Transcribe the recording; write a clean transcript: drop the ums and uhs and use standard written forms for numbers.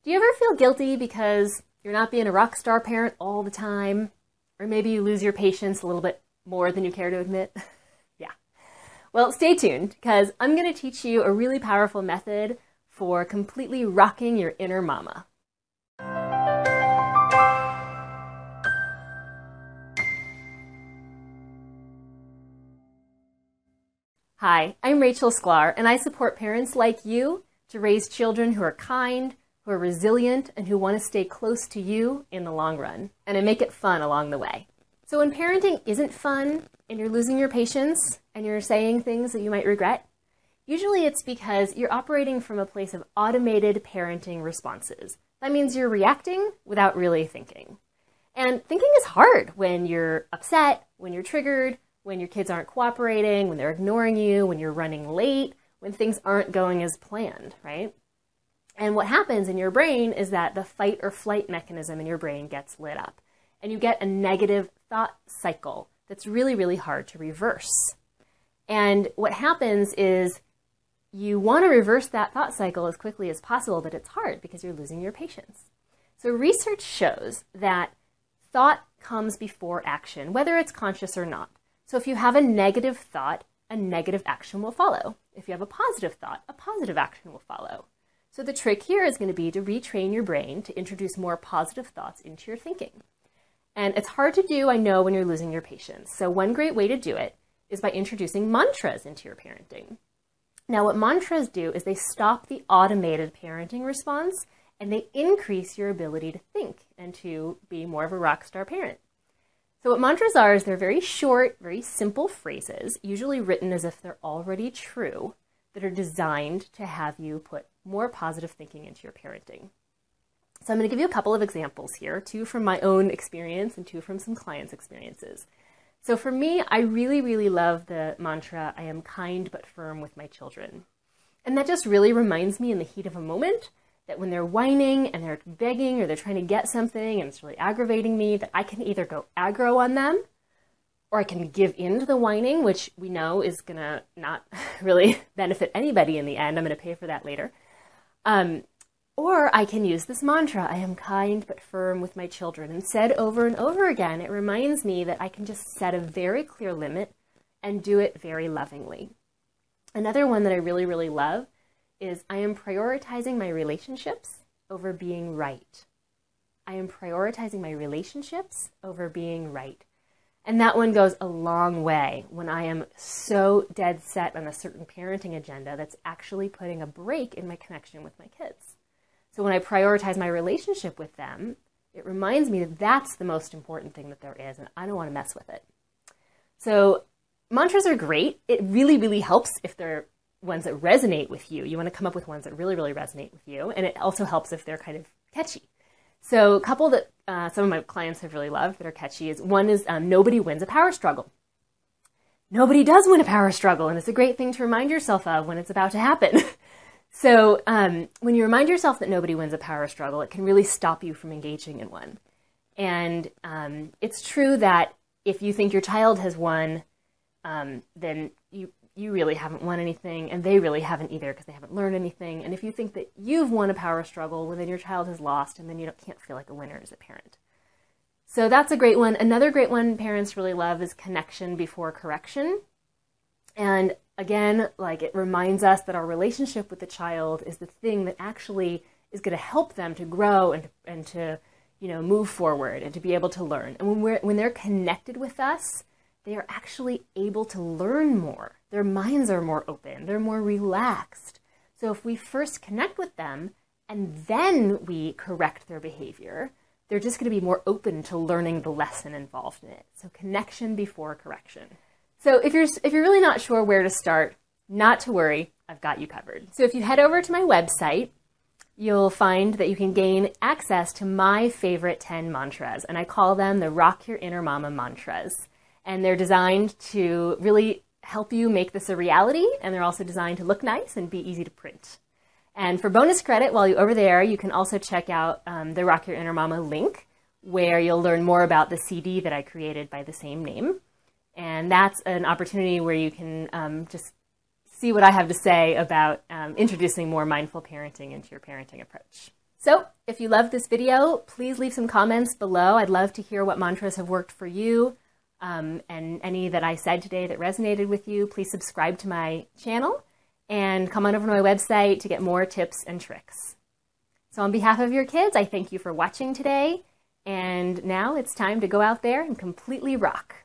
Do you ever feel guilty because you're not being a rock star parent all the time? Or maybe you lose your patience a little bit more than you care to admit? Yeah. Well, stay tuned, because I'm going to teach you a really powerful method for completely rocking your inner mama. Hi, I'm Rachel Sklar, and I support parents like you to raise children who are kind, who are resilient, and who want to stay close to you in the long run, and I make it fun along the way. So when parenting isn't fun, and you're losing your patience, and you're saying things that you might regret, usually it's because you're operating from a place of automated parenting responses. That means you're reacting without really thinking. And thinking is hard when you're upset, when you're triggered, when your kids aren't cooperating, when they're ignoring you, when you're running late, when things aren't going as planned, right? And what happens in your brain is that the fight or flight mechanism in your brain gets lit up, and you get a negative thought cycle that's really, really hard to reverse. And what happens is you want to reverse that thought cycle as quickly as possible, but it's hard because you're losing your patience. So research shows that thought comes before action, whether it's conscious or not. So if you have a negative thought, a negative action will follow. If you have a positive thought, a positive action will follow. So the trick here is going to be to retrain your brain to introduce more positive thoughts into your thinking. And it's hard to do, I know, when you're losing your patience. So one great way to do it is by introducing mantras into your parenting. Now, what mantras do is they stop the automated parenting response, and they increase your ability to think and to be more of a rock star parent. So what mantras are is they're very short, very simple phrases, usually written as if they're already true, that are designed to have you put more positive thinking into your parenting. So I'm going to give you a couple of examples here, 2 from my own experience and 2 from some clients' experiences. So for me, I really, really love the mantra, I am kind but firm with my children. And that just really reminds me in the heat of a moment that when they're whining and they're begging or they're trying to get something and it's really aggravating me, that I can either go aggro on them or I can give in to the whining, which we know is going to not really benefit anybody in the end. I'm going to pay for that later. Or I can use this mantra, I am kind but firm with my children, and said over and over again, it reminds me that I can just set a very clear limit and do it very lovingly. Another one that I really, really love is I am prioritizing my relationships over being right. I am prioritizing my relationships over being right. And that one goes a long way when I am so dead set on a certain parenting agenda that's actually putting a break in my connection with my kids. So when I prioritize my relationship with them, it reminds me that that's the most important thing that there is, and I don't want to mess with it. So mantras are great. It really, really helps if they're ones that resonate with you. You want to come up with ones that really, really resonate with you. And it also helps if they're kind of catchy. So a couple that some of my clients have really loved that are catchy is one is nobody wins a power struggle. Nobody does win a power struggle. And it's a great thing to remind yourself of when it's about to happen. So when you remind yourself that nobody wins a power struggle, it can really stop you from engaging in one. And it's true that if you think your child has won, then you really haven't won anything, and they really haven't either because they haven't learned anything. And if you think that you've won a power struggle, well, then your child has lost, and then you can't feel like a winner as a parent. So that's a great one. Another great one parents really love is connection before correction. And again, like it reminds us that our relationship with the child is the thing that actually is going to help them to grow and to move forward and to be able to learn. And when they're connected with us, they are actually able to learn more. Their minds are more open. They're more relaxed. So if we first connect with them and then we correct their behavior, they're just going to be more open to learning the lesson involved in it. So connection before correction. So if you're really not sure where to start, not to worry, I've got you covered. So if you head over to my website, you'll find that you can gain access to my favorite 10 mantras, and I call them the Rock Your Inner Mama mantras. And they're designed to really help you make this a reality, and they're also designed to look nice and be easy to print. And for bonus credit, while you're over there, you can also check out the Rock Your Inner Mama link, where you'll learn more about the CD that I created by the same name. And that's an opportunity where you can just see what I have to say about introducing more mindful parenting into your parenting approach. So if you loved this video, please leave some comments below. I'd love to hear what mantras have worked for you, and any that I said today that resonated with you. Please subscribe to my channel and come on over to my website to get more tips and tricks. So on behalf of your kids, I thank you for watching today. And now it's time to go out there and completely rock.